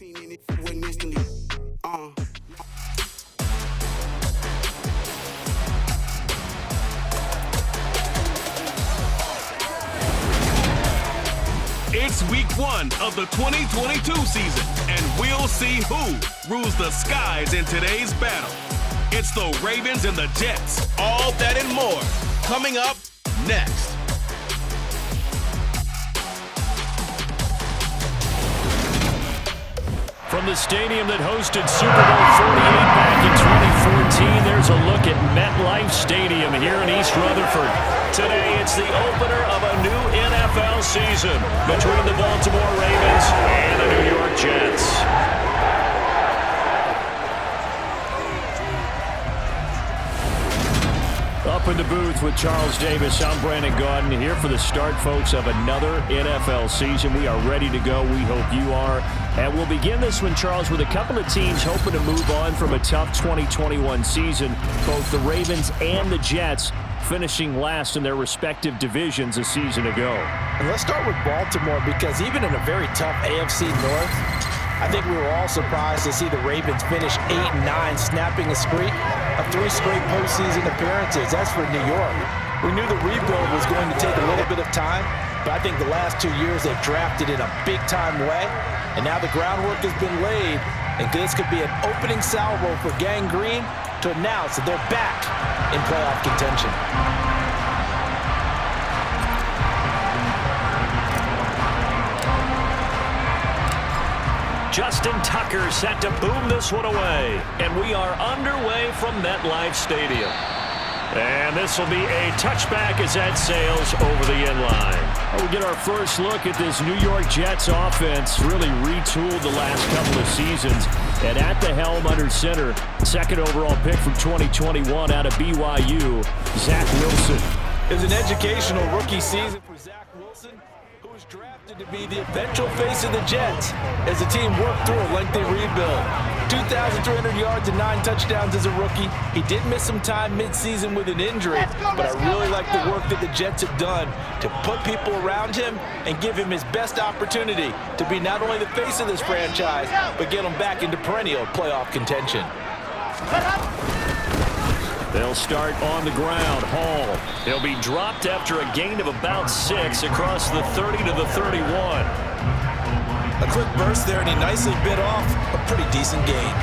It's week 1 of the 2022 season, and we'll see who rules the skies in today's battle. It's the Ravens and the Jets. All that and more coming up next. From the stadium that hosted Super Bowl 48 back in 2014, there's a look at MetLife Stadium here in East Rutherford. Today, it's the opener of a new NFL season between the Baltimore Ravens and the New York Jets. Up in the booth with Charles Davis, I'm Brandon Gaudin here for the start, folks, of another NFL season. We are ready to go. We hope you are. And we'll begin this one, Charles, with a couple of teams hoping to move on from a tough 2021 season. Both the Ravens and the Jets finishing last in their respective divisions a season ago. And let's start with Baltimore, because even in a very tough AFC North, I think we were all surprised to see the Ravens finish 8-9, snapping a streak of 3 straight postseason appearances. That's for New York. We knew the rebuild was going to take a little bit of time, but I think the last 2 years they've drafted in a big-time way, and now the groundwork has been laid, and this could be an opening salvo for Gang Green to announce that they're back in playoff contention. Justin Tucker set to boom this one away. And we are underway from MetLife Stadium. And this will be a touchback as that sails over the end line. We get our first look at this New York Jets offense, really retooled the last couple of seasons. And at the helm under center, second overall pick from 2021 out of BYU, Zach Wilson. It was an educational rookie season for Zach Wilson, who was drafted to be the eventual face of the Jets as the team worked through a lengthy rebuild. 2,300 yards and 9 touchdowns as a rookie. He did miss some time mid-season with an injury, but I really like the work that the Jets have done to put people around him and give him his best opportunity to be not only the face of this franchise, but get him back into perennial playoff contention. They'll start on the ground. Hall. He'll be dropped after a gain of about 6 across the 30 to the 31. A quick burst there, and he nicely bit off a pretty decent gain.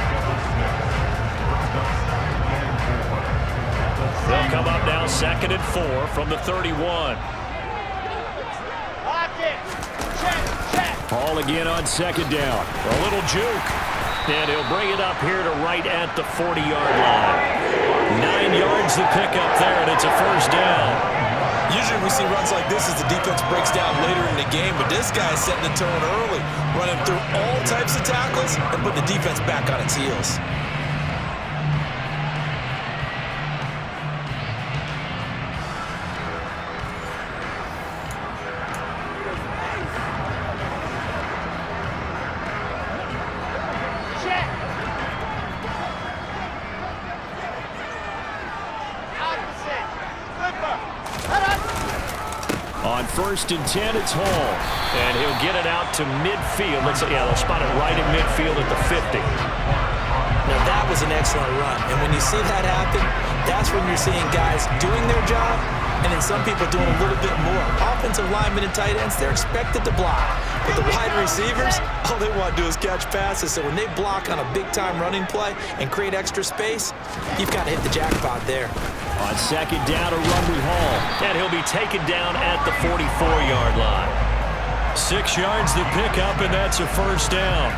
They'll come up now 2nd and 4 from the 31. Hall again on 2nd down. A little juke. And he'll bring it up here to right at the 40-yard line. 9 yards to pick up there, and it's a first down. Usually we see runs like this as the defense breaks down later in the game, but this guy is setting the tone early, running through all types of tackles and put the defense back on its heels. On 1st and 10, it's Hall. And he'll get it out to midfield. They'll spot it right in midfield at the 50. Now that was an excellent run. And when you see that happen, that's when you're seeing guys doing their job and then some people doing a little bit more. Offensive linemen and tight ends, they're expected to block. But the wide receivers, all they want to do is catch passes. So when they block on a big-time running play and create extra space, you've got to hit the jackpot there. On 2nd down, a run with Hall. And he'll be taken down at the 44-yard line. 6 yards to pick up, and that's a first down.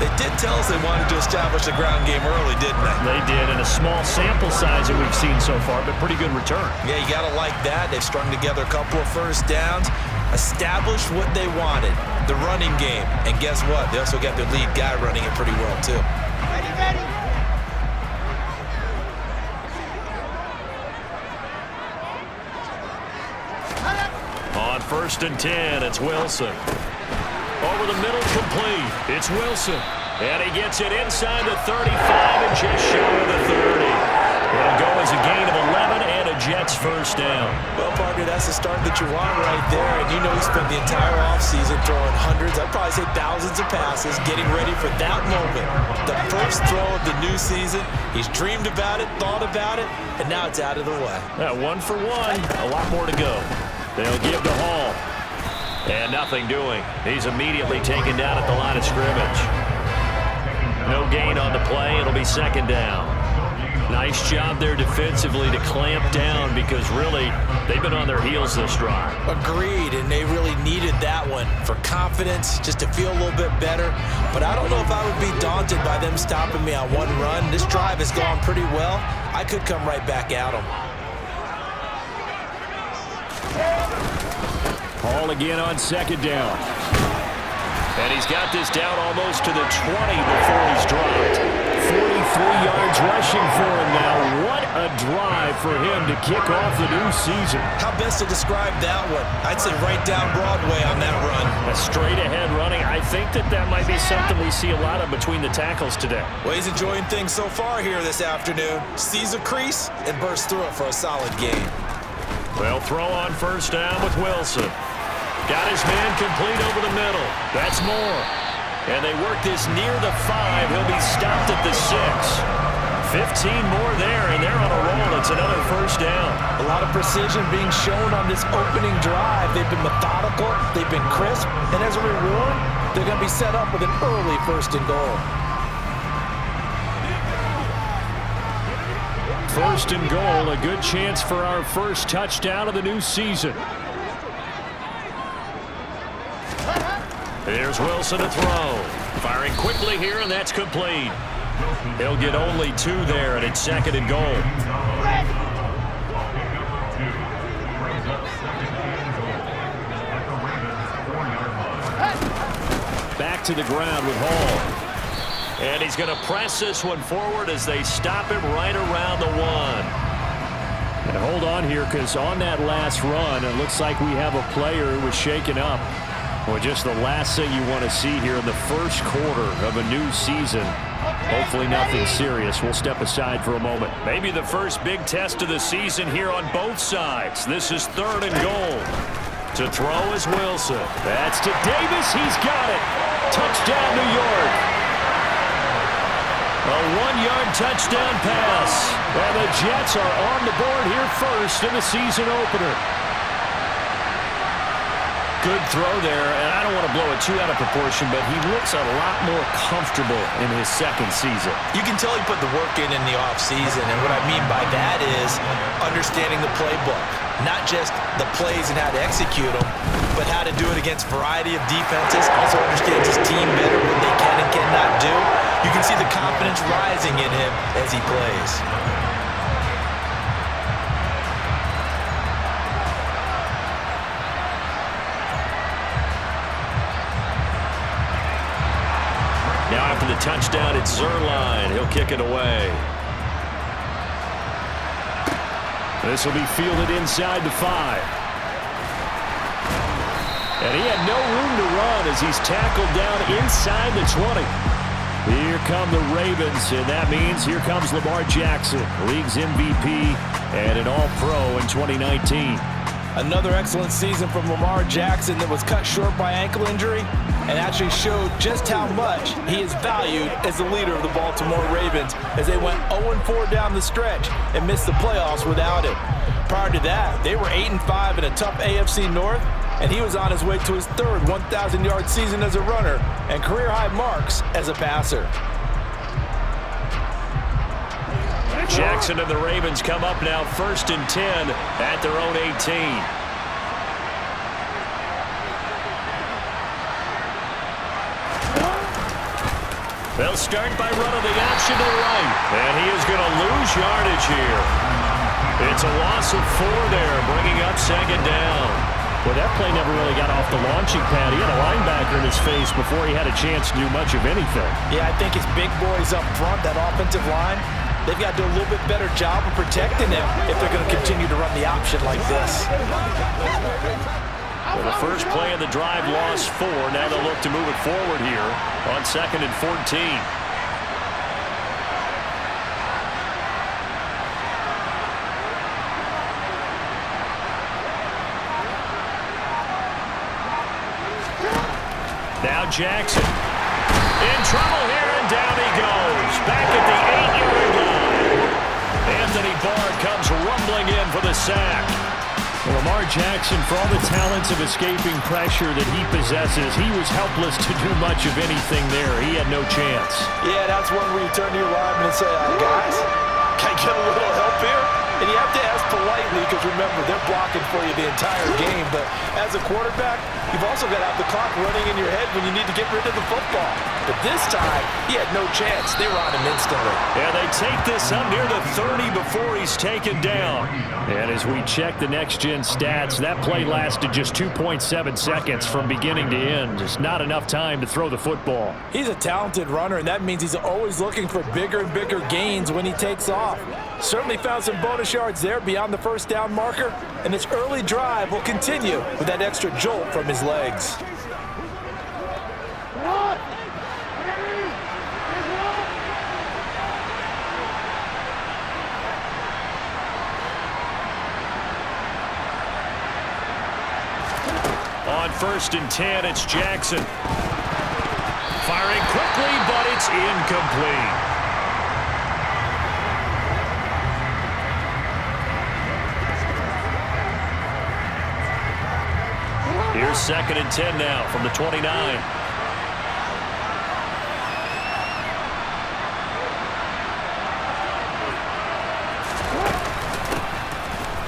They did tell us they wanted to establish the ground game early, didn't they? They did, in a small sample size that we've seen so far, but pretty good return. Yeah, you got to like that. They've strung together a couple of first downs, established what they wanted, the running game. And guess what? They also got their lead guy running it pretty well, too. Ready. On 1st and 10, it's Wilson. Over the middle, complete. It's Wilson. And he gets it inside the 35 and just shy of the 30. It'll go as a gain of 11 and a Jets first down. Well, partner, that's the start that you want right there. And you know he spent the entire offseason throwing hundreds, I'd probably say thousands of passes, getting ready for that moment. The first throw of the new season. He's dreamed about it, thought about it, and now it's out of the way. 1 for 1. A lot more to go. They'll give to Hall. And nothing doing. He's immediately taken down at the line of scrimmage. No gain on the play. It'll be second down. Nice job there defensively to clamp down because really they've been on their heels this drive. Agreed, and they really needed that one for confidence, just to feel a little bit better. But I don't know if I would be daunted by them stopping me on one run. This drive has gone pretty well. I could come right back at them. Hall again on second down. And he's got this down almost to the 20 before he's dropped. 43 yards rushing for him now. What a drive for him to kick off the new season. How best to describe that one? I'd say right down Broadway on that run. A straight ahead running. I think that might be something we see a lot of between the tackles today. Well, he's enjoying things so far here this afternoon. Sees a crease and bursts through it for a solid gain. Well, throw on first down with Wilson. Got his man complete over the middle. That's more. And they work this near the 5. He'll be stopped at the 6. 15 more there, and they're on a roll. It's another first down. A lot of precision being shown on this opening drive. They've been methodical. They've been crisp. And as a reward, they're going to be set up with an early first and goal. First and goal, a good chance for our first touchdown of the new season. Here's Wilson to throw. Firing quickly here, and that's complete. He'll get only 2 there, and it's second and goal. Back to the ground with Hall. And he's going to press this one forward as they stop him right around the 1. And hold on here, because on that last run, it looks like we have a player who was shaken up. Well, just the last thing you want to see here in the first quarter of a new season. Hopefully nothing serious. We'll step aside for a moment. Maybe the first big test of the season here on both sides. This is third and goal. To throw is Wilson. That's to Davis. He's got it. Touchdown, New York. A 1-yard touchdown pass. And the Jets are on the board here first in the season opener. Good throw there, and I don't want to blow it too out of proportion, but he looks a lot more comfortable in his second season. You can tell he put the work in the offseason, and what I mean by that is understanding the playbook. Not just the plays and how to execute them, but how to do it against a variety of defenses. Also understands his team better, what they can and cannot do. You can see the confidence rising in him as he plays. Now after the touchdown, it's Zerline. He'll kick it away. This will be fielded inside the 5. And he had no room to run as he's tackled down inside the 20. Here come the Ravens, and that means here comes Lamar Jackson, league's MVP and an All-Pro in 2019. Another excellent season from Lamar Jackson that was cut short by ankle injury and actually showed just how much he is valued as the leader of the Baltimore Ravens as they went 0-4 down the stretch and missed the playoffs without him. Prior to that, they were 8-5 in a tough AFC North, and he was on his way to his third 1,000-yard season as a runner and career-high marks as a passer. Jackson and the Ravens come up now first and 10 at their own 18. They'll start by running the option to the right. And he is going to lose yardage here. It's a loss of 4 there, bringing up second down. Well, that play never really got off the launching pad. He had a linebacker in his face before he had a chance to do much of anything. Yeah, I think his big boys up front, that offensive line, they've got to do a little bit better job of protecting him if they're going to continue to run the option like this. Well, the first play of the drive lost 4. Now they'll look to move it forward here on second and 14. Now Jackson. In trouble here, and down he goes. Back at the 8-yard line. Anthony Barr comes rumbling in for the sack. Well, Lamar Jackson, for all the talents of escaping pressure that he possesses, he was helpless to do much of anything there. He had no chance. Yeah, that's one where you turn to your lineman and say, guys, can I get a little help here? And you have to ask politely because, remember, they're blocking for you the entire game. But as a quarterback, you've also got to have the clock running in your head when you need to get rid of the football. But this time, he had no chance. They were on him instantly. Yeah, they take this up near the 30 before he's taken down. And as we check the next-gen stats, that play lasted just 2.7 seconds from beginning to end. Just not enough time to throw the football. He's a talented runner, and that means he's always looking for bigger and bigger gains when he takes off. Certainly found some bonus yards there beyond the first down marker, and this early drive will continue with that extra jolt from his legs. On 1st and 10, it's Jackson. Firing quickly, but it's incomplete. Here's 2nd and 10 now from the 29.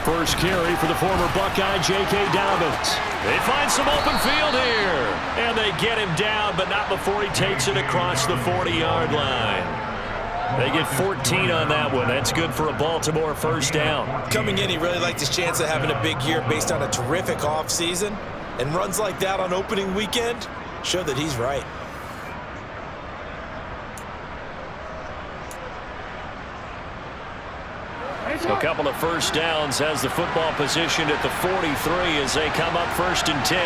First carry for the former Buckeye, J.K. Dobbins. They find some open field here. And they get him down, but not before he takes it across the 40-yard line. They get 14 on that one. That's good for a Baltimore first down. Coming in, he really liked his chance of having a big year based on a terrific offseason. And runs like that on opening weekend show that he's right. A couple of first downs has the football positioned at the 43 as they come up 1st and 10.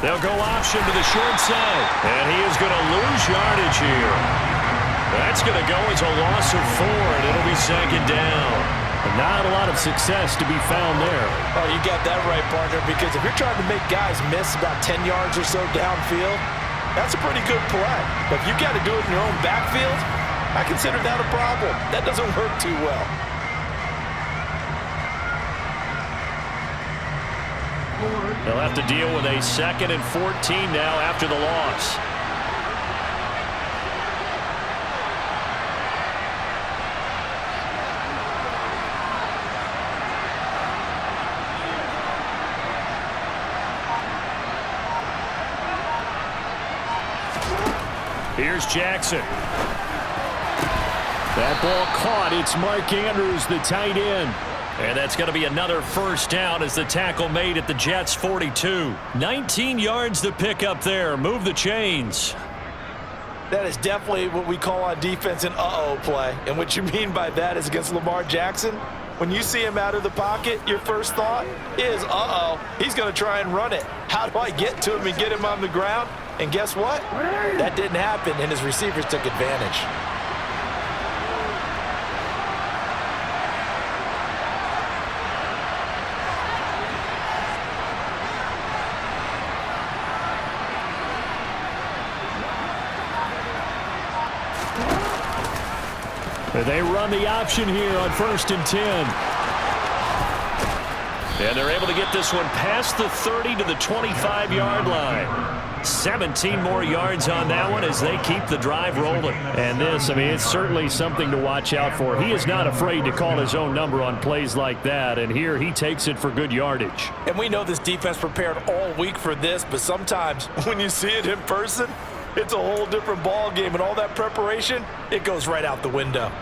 They'll go option to the short side. And he is going to lose yardage here. That's going to go as a loss of 4, and it'll be 2nd down. Not a lot of success to be found there. Oh, you got that right, partner, because if you're trying to make guys miss about 10 yards or so downfield, that's a pretty good play. But if you got to do it in your own backfield, I consider that a problem. That doesn't work too well. They'll have to deal with a 2nd and 14 now after the loss. Here's Jackson. That ball caught. It's Mark Andrews, the tight end. And that's going to be another first down as the tackle made at the Jets' 42. 19 yards to pick up there. Move the chains. That is definitely what we call on defense an uh-oh play. And what you mean by that is against Lamar Jackson, when you see him out of the pocket, your first thought is, uh-oh, he's going to try and run it. How do I get to him and get him on the ground? And guess what? That didn't happen, and his receivers took advantage. They run the option here on 1st and 10. And they're able to get this one past the 30 to the 25-yard line. 17 more yards on that one as they keep the drive rolling. And this, I mean, it's certainly something to watch out for. He is not afraid to call his own number on plays like that, and here he takes it for good yardage. And we know this defense prepared all week for this, but sometimes when you see it in person, it's a whole different ball game, and all that preparation, it goes right out the window.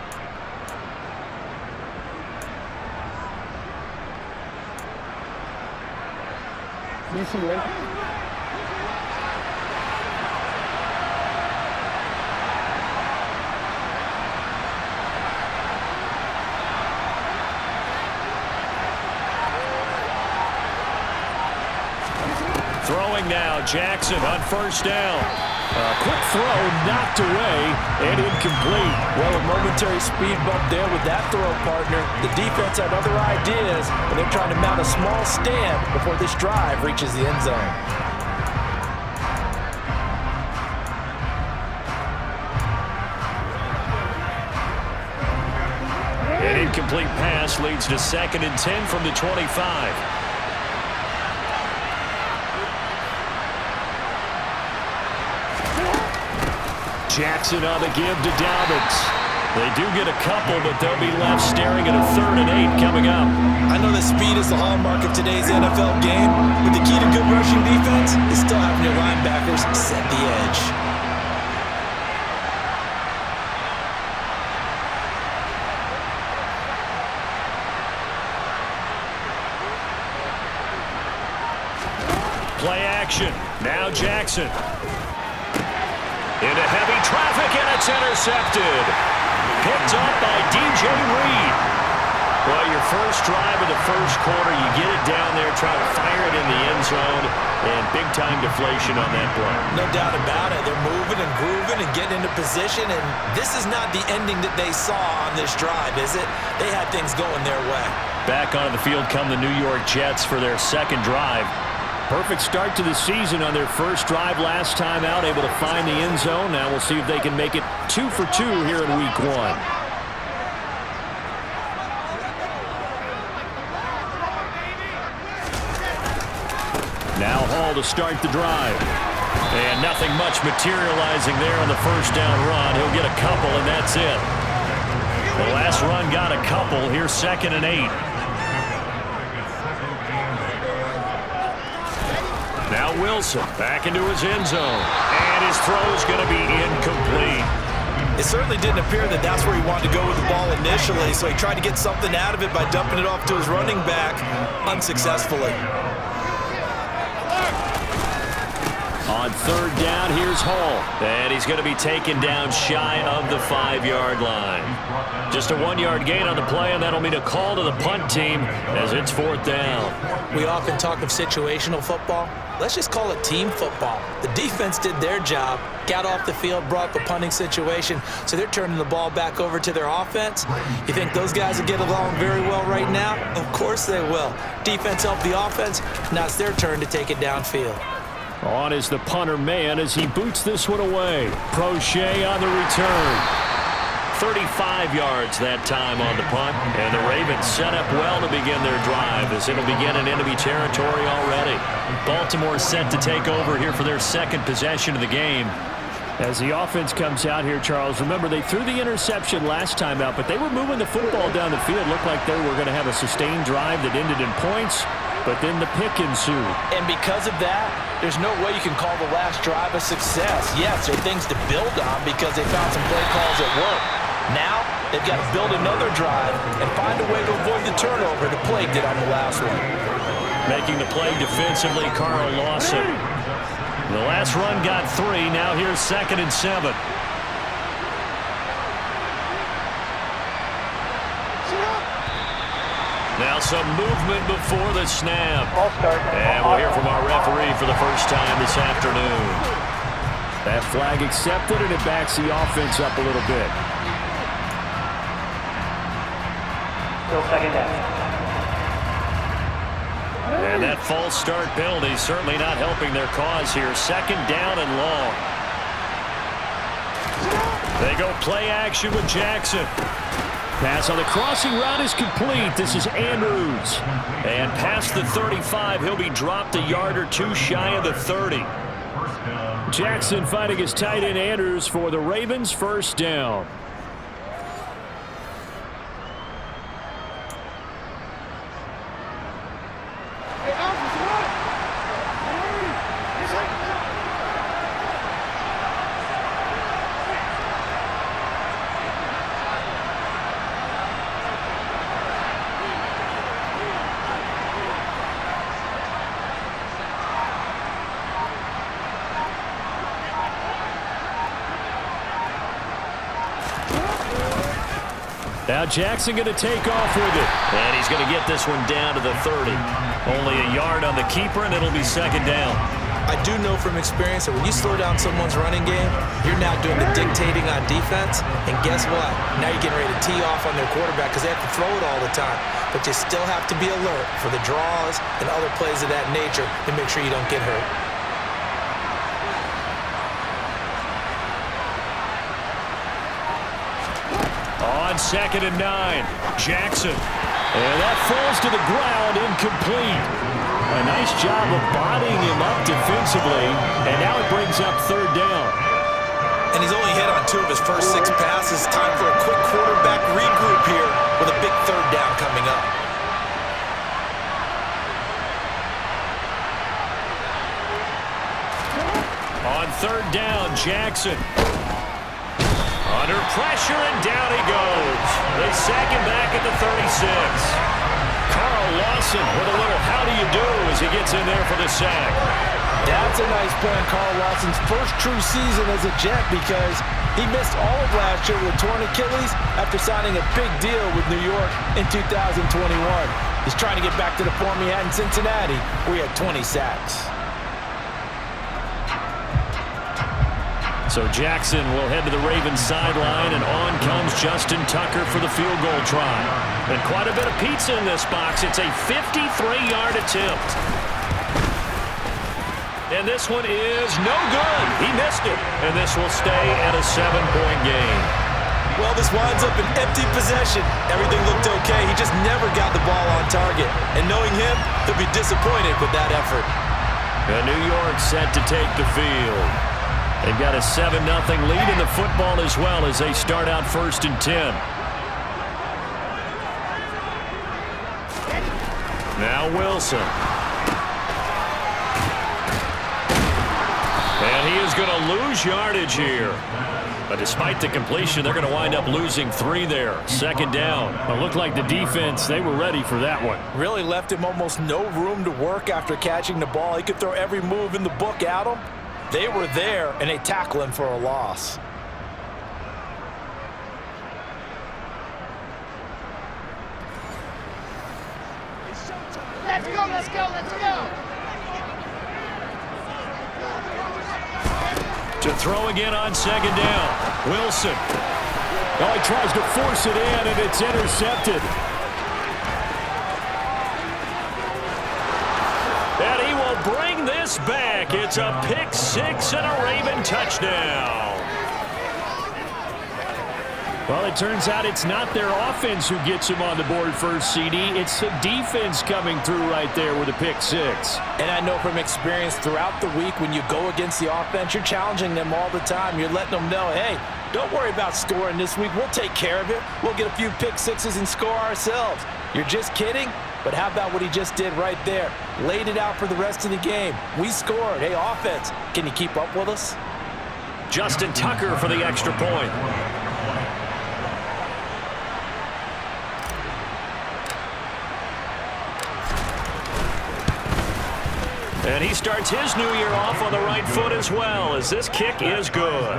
Throwing now, Jackson on first down. Quick throw, knocked away, and incomplete. Well, a momentary speed bump there with that throw, partner. The defense had other ideas, and they're trying to mount a small stand before this drive reaches the end zone. An incomplete pass leads to 2nd and 10 from the 25. Jackson on the give to Dobbins. They do get a couple, but they'll be left staring at a 3rd and 8 coming up. I know that speed is the hallmark of today's NFL game, but the key to good rushing defense is still having your linebackers set the edge. Play action. Now Jackson. Into heavy traffic, and it's intercepted. Picked up by DJ Reed. Well, your first drive of the first quarter, you get it down there, try to fire it in the end zone, and big-time deflation on that play. No doubt about it. They're moving and grooving and getting into position, and this is not the ending that they saw on this drive, is it? They had things going their way. Back onto the field come the New York Jets for their second drive. Perfect start to the season on their first drive last time out, able to find the end zone. Now we'll see if they can make it 2 for 2 here in week 1. Now Hall to start the drive. And nothing much materializing there on the first down run. He'll get a couple, and that's it. The last run got a couple. Here's 2nd and 8. Now Wilson back into his end zone. And his throw is going to be incomplete. It certainly didn't appear that that's where he wanted to go with the ball initially, so he tried to get something out of it by dumping it off to his running back unsuccessfully. On 3rd down, here's Hall. And he's going to be taken down shy of the 5-yard line. Just a 1-yard gain on the play, and that'll mean a call to the punt team as it's 4th down. We often talk of situational football. Let's just call it team football. The defense did their job, got off the field, brought the punting situation, so they're turning the ball back over to their offense. You think those guys will get along very well right now? Of course they will. Defense helped the offense. Now it's their turn to take it downfield. On is the punter man as he boots this one away. Prochet on the return. 35 yards that time on the punt. And the Ravens set up well to begin their drive as it'll begin in enemy territory already. Baltimore set to take over here for their second possession of the game. As the offense comes out here, Charles, remember they threw the interception last time out, but they were moving the football down the field. Looked like they were going to have a sustained drive that ended in points, but then the pick ensued. And because of that, there's no way you can call the last drive a success. Yes, there are things to build on because they found some play calls at work. Now, they've got to build another drive and find a way to avoid the turnover the Plague did on the last one. Making the play defensively, Carl Lawson. The last run got 3. Now here's 2nd and 7. Now some movement before the snap. And we'll hear from our referee for the first time this afternoon. That flag accepted, and it backs the offense up a little bit. Still 2nd down. And that false start penalty certainly not helping their cause here. 2nd down and long. They go play action with Jackson. Pass on the crossing route is complete. This is Andrews. And past the 35, he'll be dropped a yard or 2 shy of the 30. Jackson fighting his tight end Andrews for the Ravens' first down. Now Jackson going to take off with it. And he's going to get this one down to the 30. Only a yard on the keeper, and it'll be 2nd down. I do know from experience that when you slow down someone's running game, you're now doing the dictating on defense, and guess what? Now you're getting ready to tee off on their quarterback because they have to throw it all the time. But you still have to be alert for the draws and other plays of that nature to make sure you don't get hurt. On 2nd and 9, Jackson. And that falls to the ground, incomplete. A nice job of bodying him up defensively, and now it brings up 3rd down. And he's only hit on 2 of his first 6 passes. Time for a quick quarterback regroup here with a big 3rd down coming up. On 3rd down, Jackson. Under pressure, and down he goes. They sack him back at the 36. Carl Lawson with a little how do you do as he gets in there for the sack. That's a nice play on Carl Lawson's first true season as a Jet because he missed all of last year with a torn Achilles after signing a big deal with New York in 2021. He's trying to get back to the form he had in Cincinnati, where he had 20 sacks. So Jackson will head to the Ravens sideline, and on comes Justin Tucker for the field goal try. And quite a bit of pizza in this box. It's a 53-yard attempt. And this one is no good. He missed it. And this will stay at a 7-point game. Well, this winds up an empty possession. Everything looked okay. He just never got the ball on target. And knowing him, he'll be disappointed with that effort. And New York set to take the field. They've got a 7-0 lead in the football as well as they start out 1st and 10. Now Wilson. And he is going to lose yardage here. But despite the completion, they're going to wind up losing 3 there. 2nd down. It looked like the defense, they were ready for that one. Really left him almost no room to work after catching the ball. He could throw every move in the book at him. They were there, and they tackle him for a loss. Let's go, let's go, let's go! To throw again on 2nd down. Wilson. Oh, he tries to force it in, and it's intercepted. And he will bring this back. It's a pick-6 and a Raven touchdown. Well, it turns out it's not their offense who gets him on the board first, CD. It's the defense coming through right there with a pick-6. And I know from experience throughout the week when you go against the offense, you're challenging them all the time. You're letting them know, hey, don't worry about scoring this week. We'll take care of it. We'll get a few pick-6s and score ourselves. You're just kidding? But how about what he just did right there? Laid it out for the rest of the game. We scored. Hey, offense, can you keep up with us? Justin Tucker for the extra point. And he starts his new year off on the right foot as well, as this kick is good.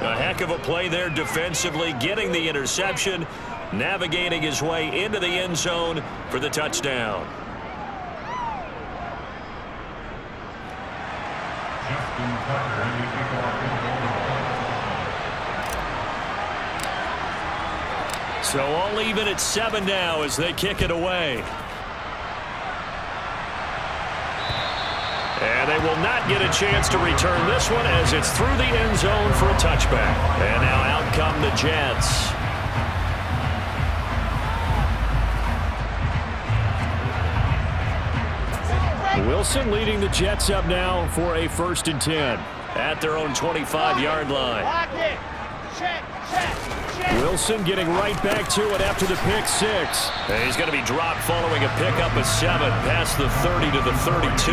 A heck of a play there defensively, getting the interception, navigating his way into the end zone for the touchdown. So all even at 7 now as they kick it away. And they will not get a chance to return this one as it's through the end zone for a touchback. And now out come the Jets. Wilson leading the Jets up now for a 1st and 10 at their own 25-yard line. Wilson getting right back to it after the pick-6. And he's going to be dropped following a pickup of 7 past the 30 to the 32.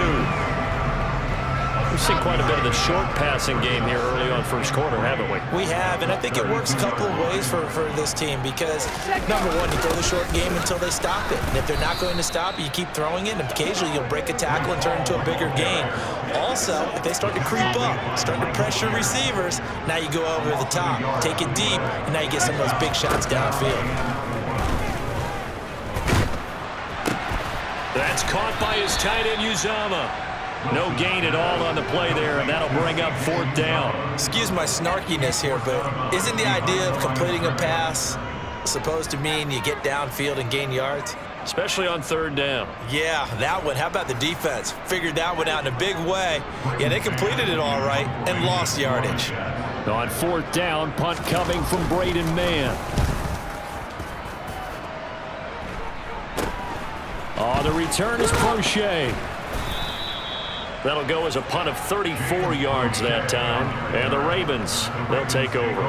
We've seen quite a bit of the short passing game here early on first quarter, haven't we? We have, and I think it works a couple of ways for this team because, number one, you throw the short game until they stop it. And if they're not going to stop it, you keep throwing it, and occasionally you'll break a tackle and turn it into a bigger gain. Also, if they start to creep up, start to pressure receivers, now you go over the top, take it deep, and now you get some of those big shots downfield. That's caught by his tight end, Uzama. No gain at all on the play there, and that'll bring up 4th down. Excuse my snarkiness here, but isn't the idea of completing a pass supposed to mean you get downfield and gain yards? Especially on 3rd down. Yeah, that one. How about the defense? Figured that one out in a big way. Yeah, they completed it all right and lost yardage. On 4th down, punt coming from Braden Mann. Oh, the return is Crochet. That'll go as a punt of 34 yards that time. And the Ravens, they'll take over.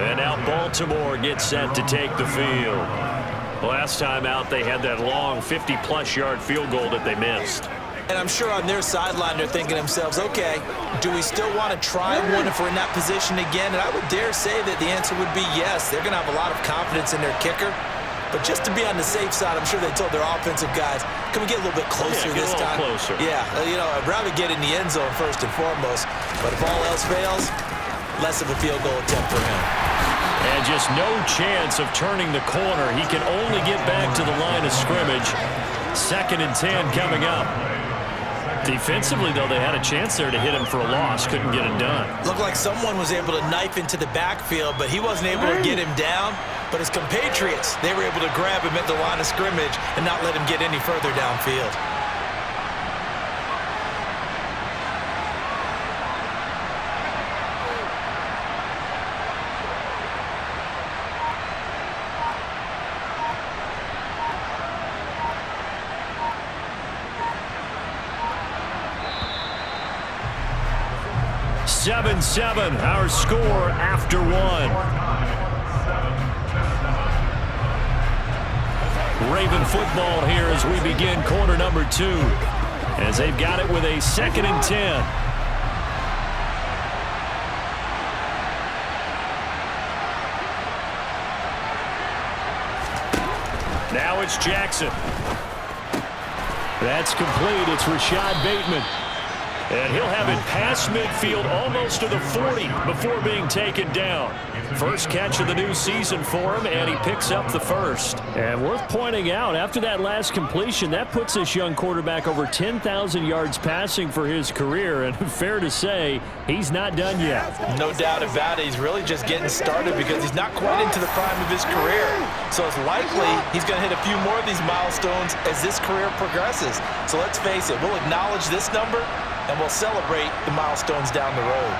And now Baltimore gets set to take the field. Last time out, they had that long 50-plus yard field goal that they missed. And I'm sure on their sideline they're thinking to themselves, okay, do we still want to try one if we're in that position again? And I would dare say that the answer would be yes. They're going to have a lot of confidence in their kicker. But just to be on the safe side, I'm sure they told their offensive guys, can we get a little bit closer this time? Closer. Yeah, you know, I'd rather get in the end zone first and foremost. But if all else fails, less of a field goal attempt for him. And just no chance of turning the corner. He can only get back to the line of scrimmage. 2nd and 10 coming up. Defensively, though, they had a chance there to hit him for a loss. Couldn't get it done. Looked like someone was able to knife into the backfield, but he wasn't able to get him down. But his compatriots, they were able to grab him at the line of scrimmage and not let him get any further downfield. Seven, our score after 1. Raven football here as we begin quarter number 2. As they've got it with a 2nd and 10. Now it's Jackson. That's complete. It's Rashad Bateman. And he'll have it past midfield almost to the 40 before being taken down. First catch of the new season for him, and he picks up the first. And worth pointing out, after that last completion, that puts this young quarterback over 10,000 yards passing for his career. And fair to say, he's not done yet. No doubt about it. He's really just getting started because he's not quite into the prime of his career. So it's likely he's going to hit a few more of these milestones as this career progresses. So let's face it, we'll acknowledge this number and we'll celebrate the milestones down the road.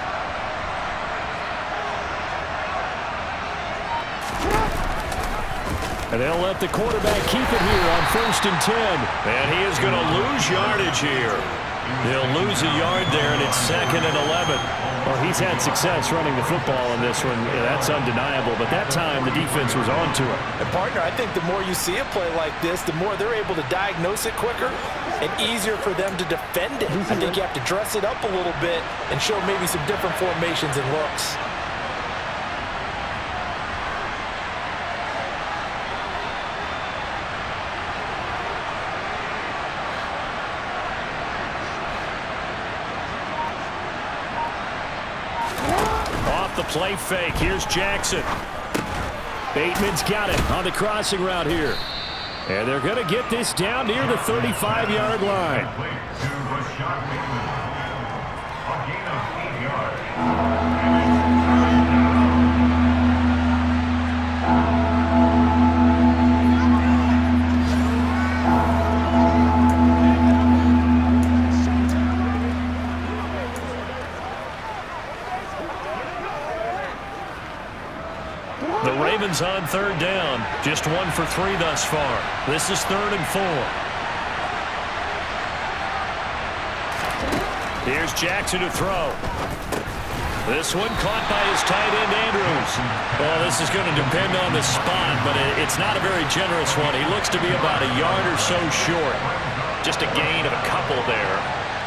And they'll let the quarterback keep it here on 1st and 10. And he is going to lose yardage here. He'll lose a yard there, and it's 2nd and 11. Well, he's had success running the football in this one. Yeah, that's undeniable. But that time, the defense was on to it. And, partner, I think the more you see a play like this, the more they're able to diagnose it quicker and easier for them to defend it. I think you have to dress it up a little bit and show maybe some different formations and looks. The play fake. Here's Jackson. Bateman's got it on the crossing route here. And they're going to get this down near the 35-yard line. On 3rd down, just 1 for 3 thus far. This is 3rd and 4. Here's Jackson to throw. This one caught by his tight end, Andrews. Well, this is going to depend on the spot, but it's not a very generous one. He looks to be about a yard or so short. Just a gain of a couple there.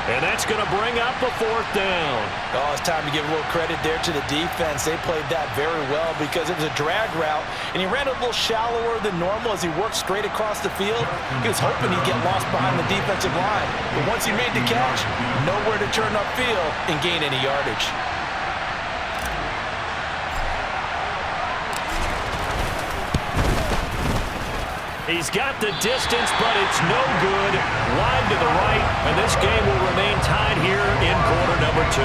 And that's going to bring up a 4th down. Oh, it's time to give a little credit there to the defense. They played that very well because it was a drag route, and he ran a little shallower than normal as he worked straight across the field. He was hoping he'd get lost behind the defensive line. But once he made the catch, nowhere to turn upfield and gain any yardage. He He's got the distance, but it's no good. Wide to the right, and this game will remain tied here in quarter number 2.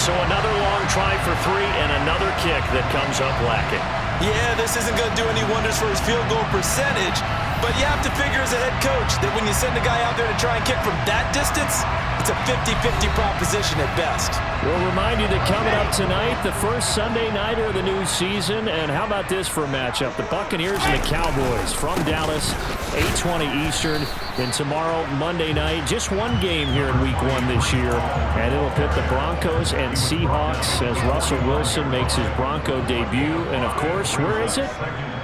So another long try for 3 and another kick that comes up lacking. Yeah, this isn't going to do any wonders for his field goal percentage, but you have to figure as a head coach that when you send a guy out there to try and kick from that distance, it's a 50-50 proposition at best. We'll remind you that coming up tonight, the first Sunday nighter of the new season, and how about this for a matchup? The Buccaneers and the Cowboys from Dallas, 8:20 Eastern, and tomorrow, Monday night, just one game here in Week 1 this year, and it'll pit the Broncos and Seahawks as Russell Wilson makes his Bronco debut, and of course, where is it?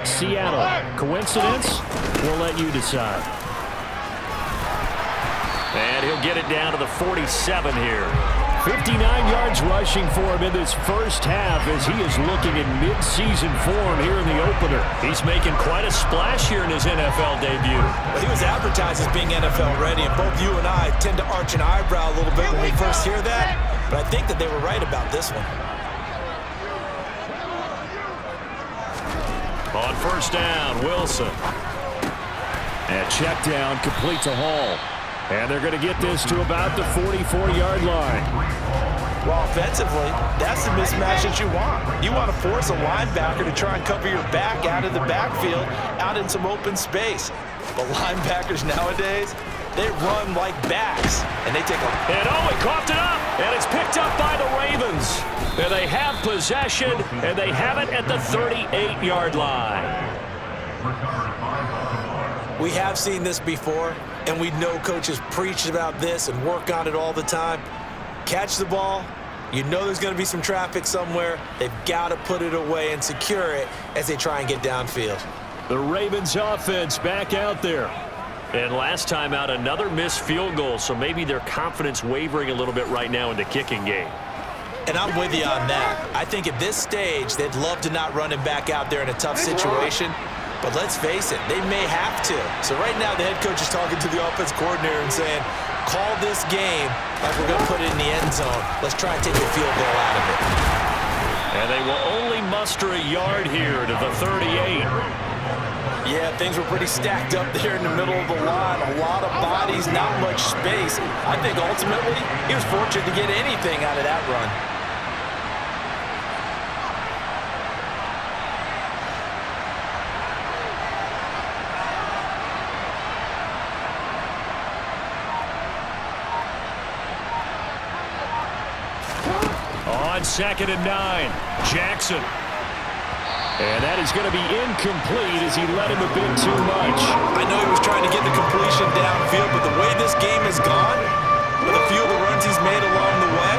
Seattle. Coincidence? We'll let you decide. And he'll get it down to the 47 here. 59 yards rushing for him in this first half as he is looking in mid-season form here in the opener. He's making quite a splash here in his NFL debut. Well, he was advertised as being NFL ready, and both you and I tend to arch an eyebrow a little bit when we first hear that, but I think that they were right about this one. On first down, Wilson. And check down, complete to Hall. And they're going to get this to about the 44-yard line. Well, offensively, that's the mismatch that you want. You want to force a linebacker to try and cover your back out of the backfield, out in some open space. But linebackers nowadays, they run like backs, and they take a... And he coughed it up, and it's picked up by the Ravens. And they have possession, and they have it at the 38-yard line. We have seen this before, and we know coaches preach about this and work on it all the time. Catch the ball. You know there's going to be some traffic somewhere. They've got to put it away and secure it as they try and get downfield. The Ravens offense back out there. And last time out, another missed field goal, so maybe their confidence wavering a little bit right now in the kicking game. And I'm with you on that. I think at this stage, they'd love to not run him back out there in a tough situation. But let's face it, they may have to. So right now, the head coach is talking to the offense coordinator and saying, call this game like we're going to put it in the end zone. Let's try and take a field goal out of it. And they will only muster a yard here to the 38. Yeah, things were pretty stacked up there in the middle of the line. A lot of bodies, not much space. I think ultimately, he was fortunate to get anything out of that run. On 2nd and 9, Jackson. And that is going to be incomplete as he let him a bit too much. I know he was trying to get the completion downfield, but the way this game has gone, with a few of the runs he's made along the way,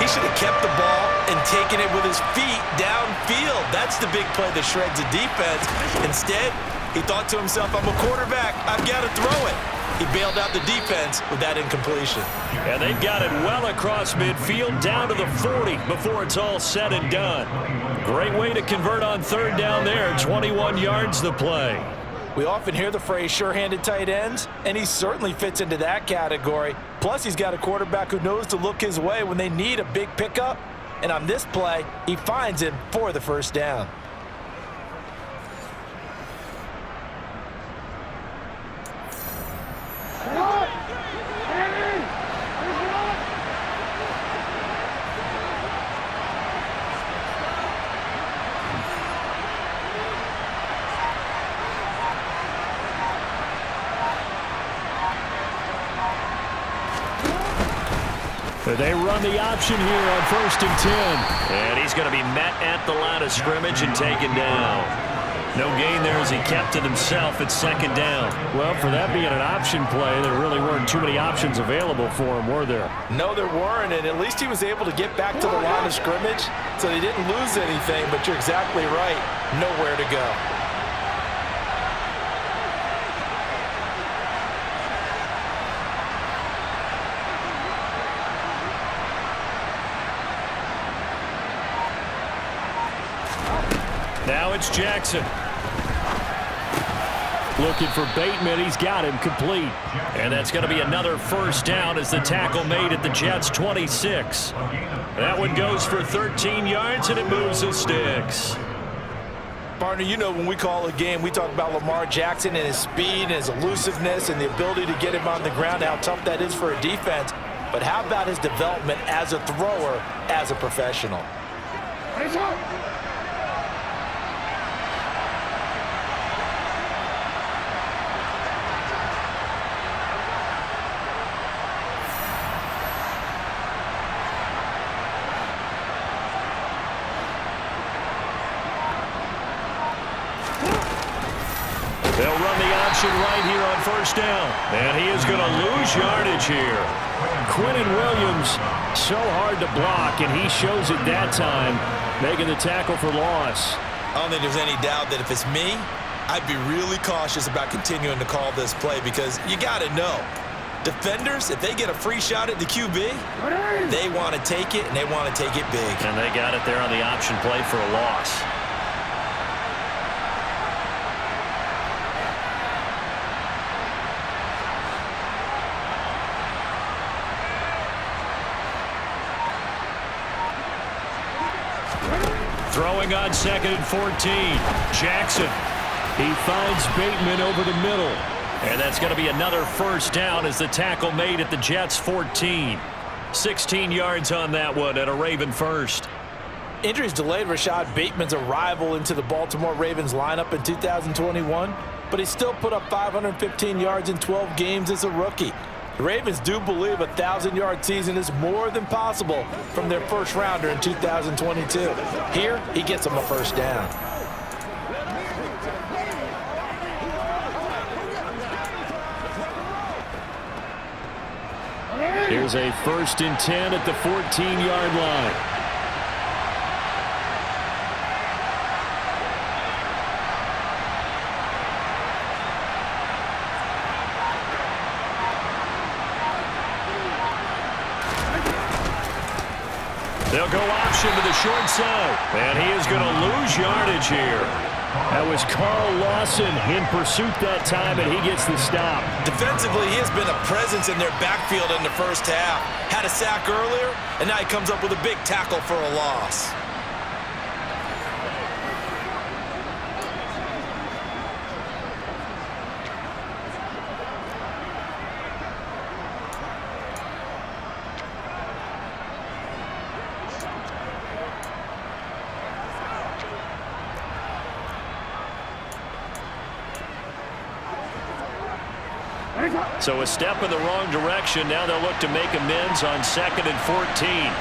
he should have kept the ball and taken it with his feet downfield. That's the big play that shreds the defense. Instead, he thought to himself, I'm a quarterback, I've got to throw it. He bailed out the defense with that incompletion. And they've got it well across midfield down to the 40 before it's all said and done. Great way to convert on 3rd down there. 21 yards the play. We often hear the phrase sure-handed tight ends, and he certainly fits into that category. Plus, he's got a quarterback who knows to look his way when they need a big pickup. And on this play, he finds him for the first down. They run the option here on 1st and 10. And he's going to be met at the line of scrimmage and taken down. No gain there as he kept it himself at 2nd down. Well, for that being an option play, there really weren't too many options available for him, were there? No, there weren't, and at least he was able to get back to the line of scrimmage, so they didn't lose anything, but you're exactly right. Nowhere to go. Now it's Jackson. Looking for Bateman. He's got him complete. And that's going to be another first down as the tackle made at the Jets' 26. That one goes for 13 yards, and it moves the sticks. Partner, you know when we call a game, we talk about Lamar Jackson and his speed and his elusiveness and the ability to get him on the ground, how tough that is for a defense. But how about his development as a thrower, as a professional? They'll run the option right here on first down. And he is going to lose yardage here. Quinnen Williams, so hard to block, and he shows it that time, making the tackle for loss. I don't think there's any doubt that if it's me, I'd be really cautious about continuing to call this play because you got to know, defenders, if they get a free shot at the QB, they want to take it, and they want to take it big. And they got it there on the option play for a loss. Throwing on 2nd and 14. Jackson. He finds Bateman over the middle. And that's going to be another first down as the tackle made at the Jets' 14. 16 yards on that one and a Raven first. Injuries delayed Rashad Bateman's arrival into the Baltimore Ravens lineup in 2021, but he still put up 515 yards in 12 games as a rookie. The Ravens do believe a 1,000-yard season is more than possible from their first rounder in 2022. Here, he gets them a first down. Here's a 1st and 10 at the 14-yard line. They'll go option to the short side. And he is going to lose yardage here. That was Carl Lawson in pursuit that time, and he gets the stop. Defensively, he has been a presence in their backfield in the first half. Had a sack earlier, and now he comes up with a big tackle for a loss. So a step in the wrong direction. Now they'll look to make amends on 2nd and 14.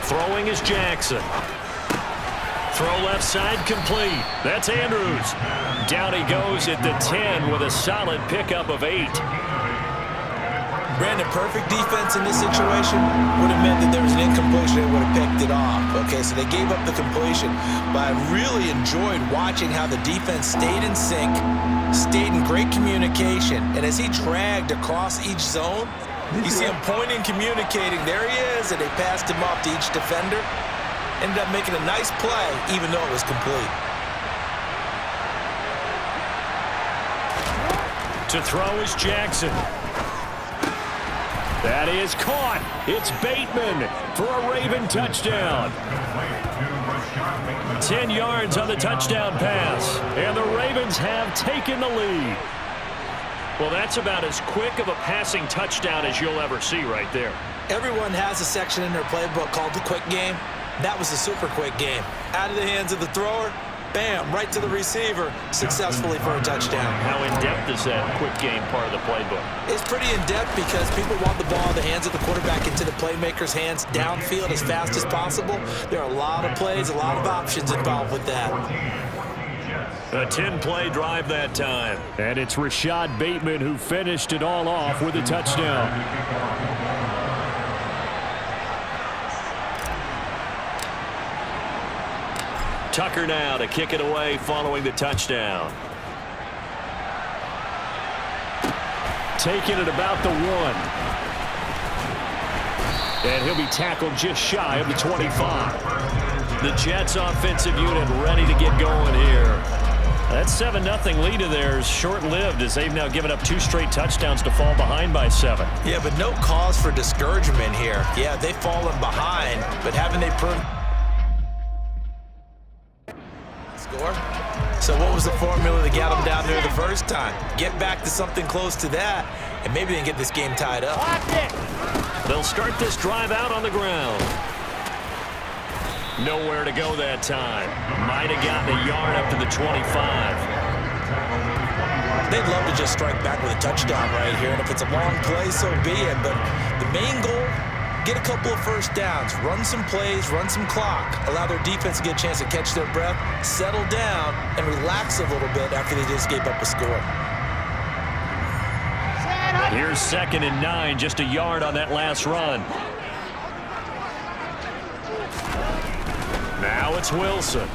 Throwing is Jackson. Throw left side complete. That's Andrews. Down he goes at the 10 with a solid pickup of 8. Brandon, perfect defense in this situation would have meant that there was an incompletion. They would have picked it off. Okay, so they gave up the completion. But I really enjoyed watching how the defense stayed in sync, stayed in great communication. And as he dragged across each zone, you see him pointing, communicating. There he is, and they passed him off to each defender. Ended up making a nice play, even though it was complete. To throw is Jackson. That is caught. It's Bateman for a Raven touchdown. 10 yards on the touchdown pass. And the Ravens have taken the lead. Well, that's about as quick of a passing touchdown as you'll ever see right there. Everyone has a section in their playbook called the quick game. That was the super quick game. Out of the hands of the thrower, bam, right to the receiver, successfully for a touchdown. How in-depth is that quick game part of the playbook? It's pretty in-depth because people want the ball in the hands of the quarterback into the playmaker's hands downfield as fast as possible. There are a lot of plays, a lot of options involved with that. A 10-play drive that time. And it's Rashad Bateman who finished it all off with a touchdown. Tucker now to kick it away following the touchdown. Taking it about the 1. And he'll be tackled just shy of the 25. The Jets offensive unit ready to get going here. That 7-0 lead of theirs short-lived as they've now given up 2 straight touchdowns to fall behind by 7. Yeah, but no cause for discouragement here. Yeah, they've fallen behind, but haven't they proved Score. So what was the formula that got them down there the first time? Get back to something close to that, and maybe they can get this game tied up. They'll start this drive out on the ground. Nowhere to go that time. Might have gotten a yard up to the 25. They'd love to just strike back with a touchdown right here, and if it's a long play, so be it. But the main goal, get a couple of first downs, run some plays, run some clock, allow their defense to get a chance to catch their breath, settle down, and relax a little bit after they just gave up a score. Here's 2nd and 9, just a yard on that last run. Now it's Wilson.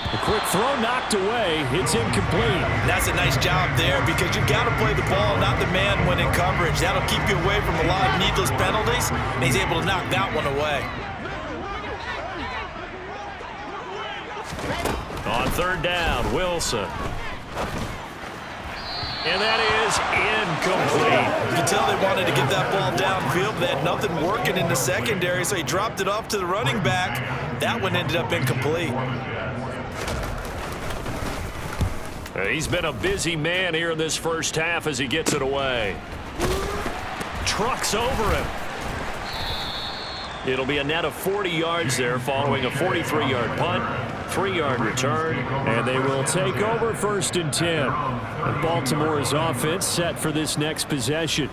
A quick throw knocked away. It's incomplete. That's a nice job there because you've got to play the ball, not the man when in coverage. That'll keep you away from a lot of needless penalties, and he's able to knock that one away. On 3rd down, Wilson. And that is incomplete. You can tell they wanted to get that ball downfield. They had nothing working in the secondary, so he dropped it off to the running back. That one ended up incomplete. He's been a busy man here in this first half as he gets it away. Trucks over him. It'll be a net of 40 yards there following a 43-yard punt, 3-yard return, and they will take over 1st and 10. And Baltimore's offense set for this next possession.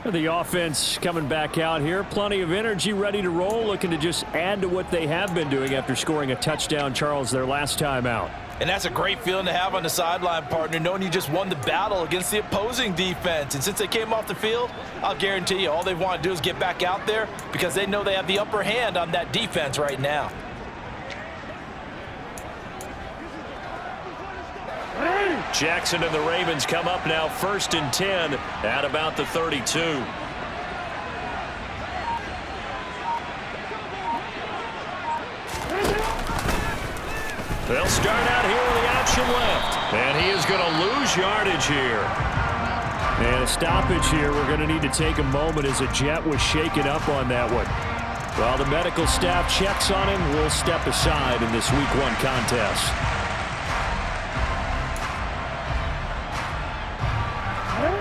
The offense coming back out here, plenty of energy, ready to roll, looking to just add to what they have been doing after scoring a touchdown, Charles, their last time out. And that's a great feeling to have on the sideline, partner, knowing you just won the battle against the opposing defense. And since they came off the field, I'll guarantee you all they want to do is get back out there because they know they have the upper hand on that defense right now. Jackson and the Ravens come up now 1st and 10 at about the 32. They'll start out here with the option left. And he is going to lose yardage here. And a stoppage here. We're going to need to take a moment as a Jet was shaken up on that one. While the medical staff checks on him, we'll step aside in this Week 1 contest.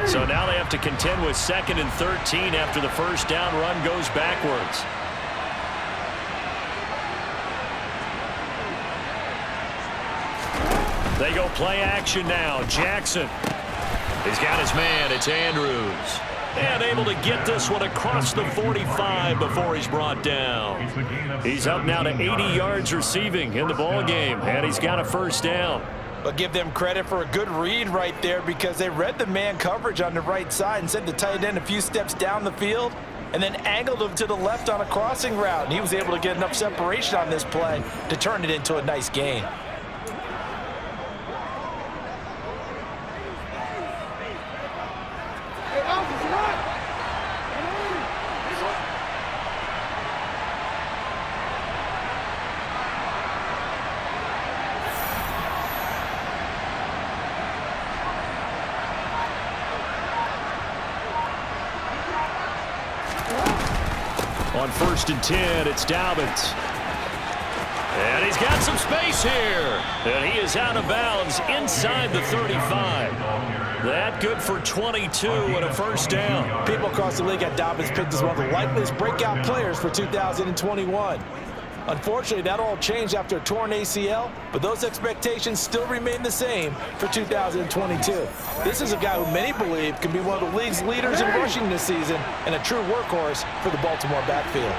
So now they have to contend with 2nd and 13 after the first down run goes backwards. They go play action now. Jackson. He's got his man. It's Andrews. And able to get this one across the 45 before he's brought down. He's up now to 80 yards receiving in the ballgame, and he's got a first down. But give them credit for a good read right there because they read the man coverage on the right side and sent the tight end a few steps down the field and then angled him to the left on a crossing route. And he was able to get enough separation on this play to turn it into a nice gain. On 1st and 10, it's Dobbins. And he's got some space here. And he is out of bounds inside the 35. That good for 22 and a first down. People across the league had Dobbins picked as one of the likeliest breakout players for 2021. Unfortunately, that all changed after a torn ACL, but those expectations still remain the same for 2022. This is a guy who many believe can be one of the league's leaders in rushing this season and a true workhorse for the Baltimore backfield.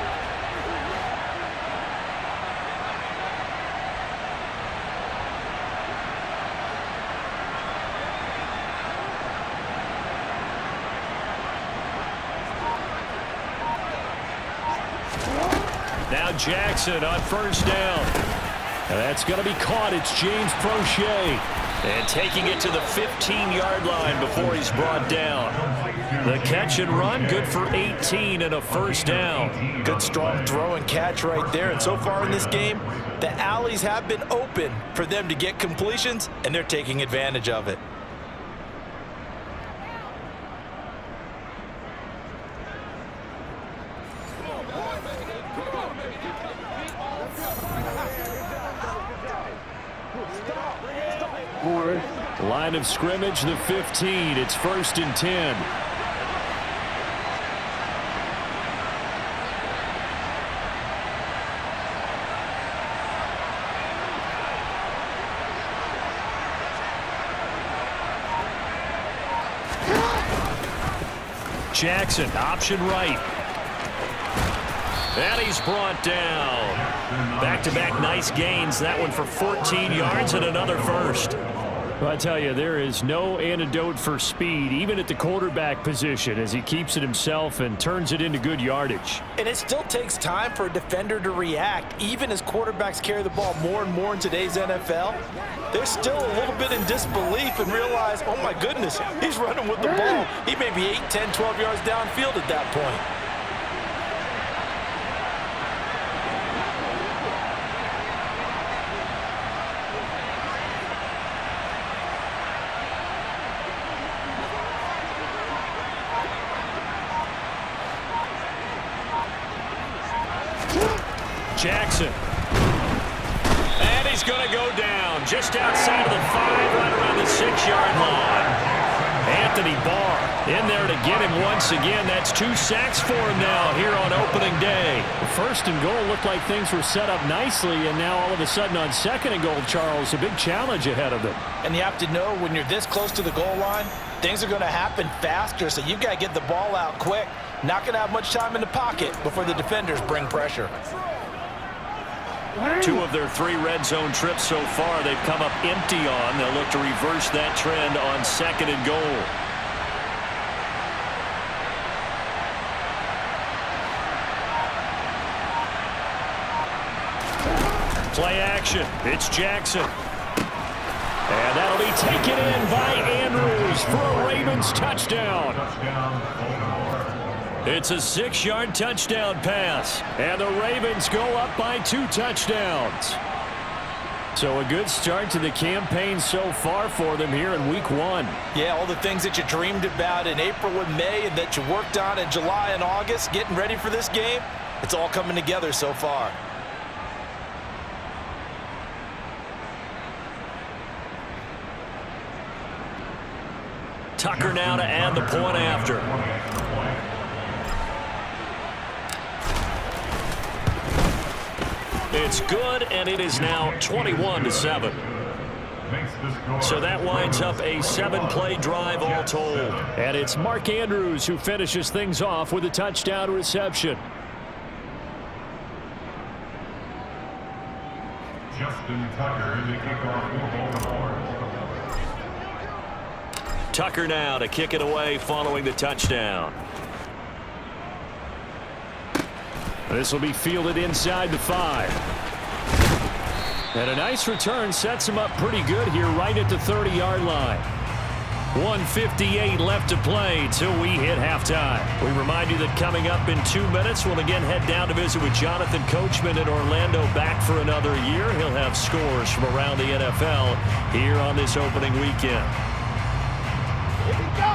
Now Jackson on first down. And that's going to be caught. It's James Prochet. And taking it to the 15-yard line before he's brought down. The catch and run, good for 18 and a first down. Good strong throw and catch right there. And so far in this game, the alleys have been open for them to get completions, and they're taking advantage of it. Line of scrimmage, the 15. It's 1st and 10. Jackson, option right. And he's brought down. Back-to-back nice gains. That one for 14 yards and another first. Well, I tell you, there is no antidote for speed, even at the quarterback position, as he keeps it himself and turns it into good yardage. And it still takes time for a defender to react, even as quarterbacks carry the ball more and more in today's NFL. They're still a little bit in disbelief and realize, oh my goodness, he's running with the ball. He may be 8, 10, 12 yards downfield at that point. Jackson. And he's going to go down just outside of the 5, right around the 6-yard line. Anthony Barr in there to get him once again. That's 2 sacks for him now here on opening day. First and goal looked like things were set up nicely, and now all of a sudden on 2nd and goal, Charles, a big challenge ahead of them. And you have to know when you're this close to the goal line, things are going to happen faster, so you've got to get the ball out quick. Not going to have much time in the pocket before the defenders bring pressure. 2 of their 3 red zone trips so far they've come up empty on. They'll look to reverse that trend on 2nd and goal. Play action. It's Jackson. And that'll be taken in by Andrews for a Ravens touchdown. It's a 6-yard touchdown pass, and the Ravens go up by 2 touchdowns. So a good start to the campaign so far for them here in Week 1. Yeah, all the things that you dreamed about in April and May and that you worked on in July and August, getting ready for this game, it's all coming together so far. Tucker now to add the point after. It's good, and it is now 21-7. So that winds up a 7-play drive all told. And it's Mark Andrews who finishes things off with a touchdown reception. Justin Tucker in the kickoff. Tucker now to kick it away following the touchdown. This will be fielded inside the 5. And a nice return sets him up pretty good here right at the 30-yard line. 1:58 left to play till we hit halftime. We remind you that coming up in 2 minutes, we'll again head down to visit with Jonathan Coachman in Orlando, back for another year. He'll have scores from around the NFL here on this opening weekend.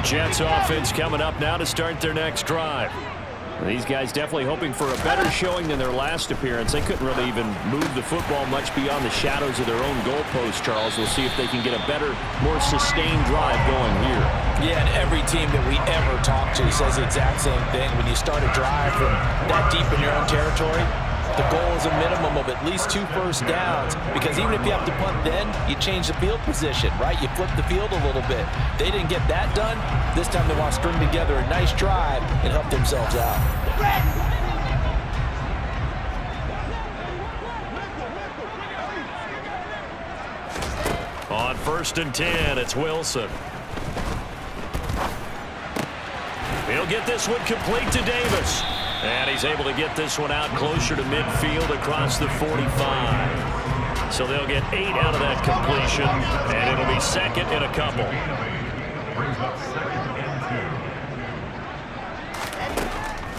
Jets offense coming up now to start their next drive. These guys definitely hoping for a better showing than their last appearance. They couldn't really even move the football much beyond the shadows of their own goalpost, Charles. We'll see if they can get a better, more sustained drive going here. Yeah, and every team that we ever talk to says the exact same thing. When you start a drive from that deep in your own territory, the goal is a minimum of at least 2 first downs, because even if you have to punt then, you change the field position, right? You flip the field a little bit. They didn't get that done. This time they want to string together a nice drive and help themselves out. On 1st and 10, it's Wilson. He'll get this one complete to Davis. And he's able to get this one out closer to midfield across the 45. So they'll get 8 out of that completion, and it'll be 2nd and a couple.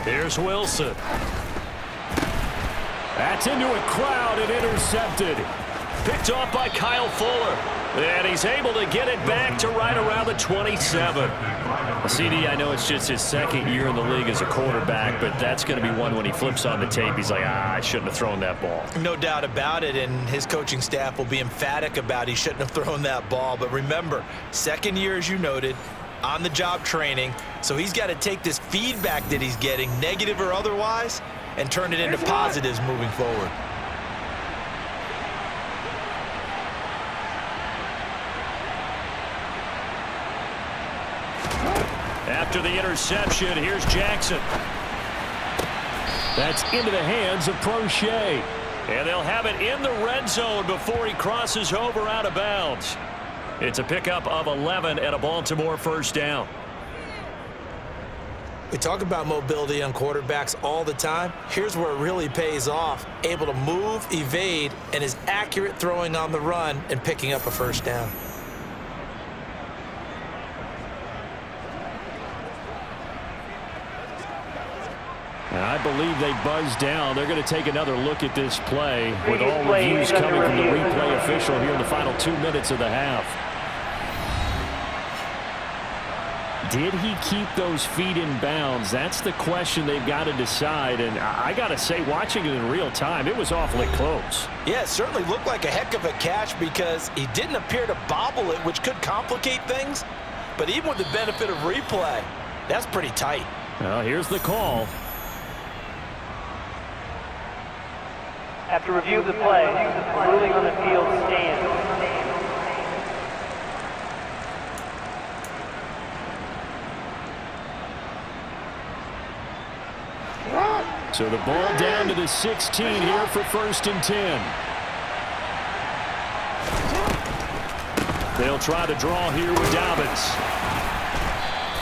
Here's Wilson. That's into a crowd and intercepted. Picked off by Kyle Fuller. And he's able to get it back to right around the 27. CD, I know it's just his second year in the league as a quarterback, but that's going to be one when he flips on the tape. He's like, I shouldn't have thrown that ball. No doubt about it, and his coaching staff will be emphatic about he shouldn't have thrown that ball. But remember, second year, as you noted, on-the-job training, so he's got to take this feedback that he's getting, negative or otherwise, and turn it into positives moving forward. After the interception, here's Jackson. That's into the hands of Prochet. And they'll have it in the red zone before he crosses over out of bounds. It's a pickup of 11 and a Baltimore first down. We talk about mobility on quarterbacks all the time. Here's where it really pays off. Able to move, evade, and is accurate throwing on the run and picking up a first down. And I believe they buzzed down. They're going to take another look at this play with all reviews coming from the replay official here in the final 2 minutes of the half. Did he keep those feet in bounds? That's the question they've got to decide. And I got to say, watching it in real time, it was awfully close. Yeah, it certainly looked like a heck of a catch because he didn't appear to bobble it, which could complicate things. But even with the benefit of replay, that's pretty tight. Well, here's the call. After review of the play, the ruling on the field stands. So the ball down to the 16 here for 1st and 10. They'll try to draw here with Dobbins.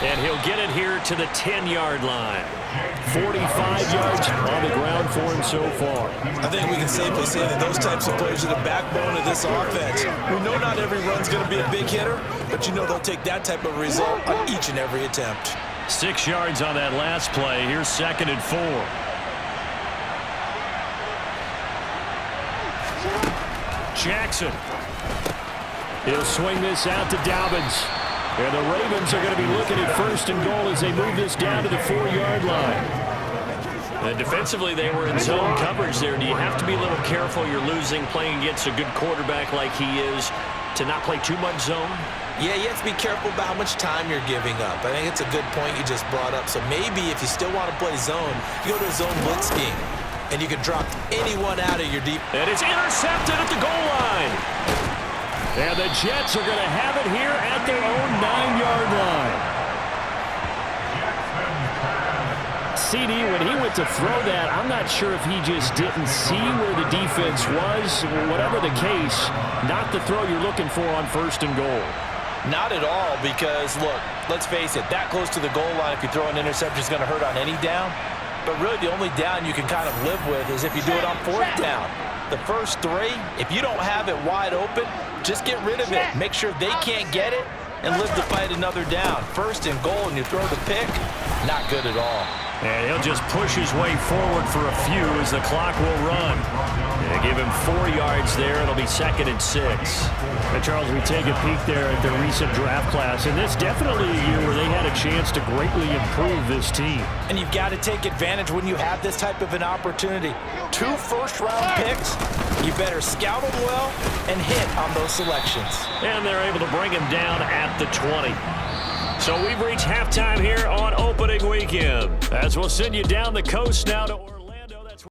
And he'll get it here to the 10-yard line. 45 yards on the ground for him so far. I think we can safely say that those types of plays are the backbone of this offense. We know not every run's going to be a big hitter, but you know they'll take that type of result on each and every attempt. 6 yards on that last play. Here's 2nd and 4. Jackson. He'll swing this out to Dobbins. And the Ravens are going to be looking at 1st and goal as they move this down to the 4-yard line. And defensively, they were in zone coverage there. Do you have to be a little careful? You're losing playing against a good quarterback like he is to not play too much zone? Yeah, you have to be careful about how much time you're giving up. I think it's a good point you just brought up. So maybe if you still want to play zone, you go to a zone blitz scheme, and you can drop anyone out of your deep. And it's intercepted at the goal line. And the Jets are going to have it here at their own 9-yard line. CD, when he went to throw that, I'm not sure if he just didn't see where the defense was. Whatever the case, not the throw you're looking for on 1st and goal. Not at all, because, look, let's face it, that close to the goal line, if you throw an interception, is going to hurt on any down. But really, the only down you can kind of live with is if you do it on 4th down. The first 3, if you don't have it wide open, just get rid of it. Make sure they can't get it and live to fight another down. 1st and goal, and you throw the pick, not good at all. And he'll just push his way forward for a few as the clock will run. They give him 4 yards there. It'll be 2nd and 6. And Charles, we take a peek there at the recent draft class, and this definitely a year where they had a chance to greatly improve this team. And you've got to take advantage when you have this type of an opportunity. 2 first-round picks. You better scout them well and hit on those selections. And they're able to bring him down at the 20. So we've reached halftime here on opening weekend, as we'll send you down the coast now to Orlando.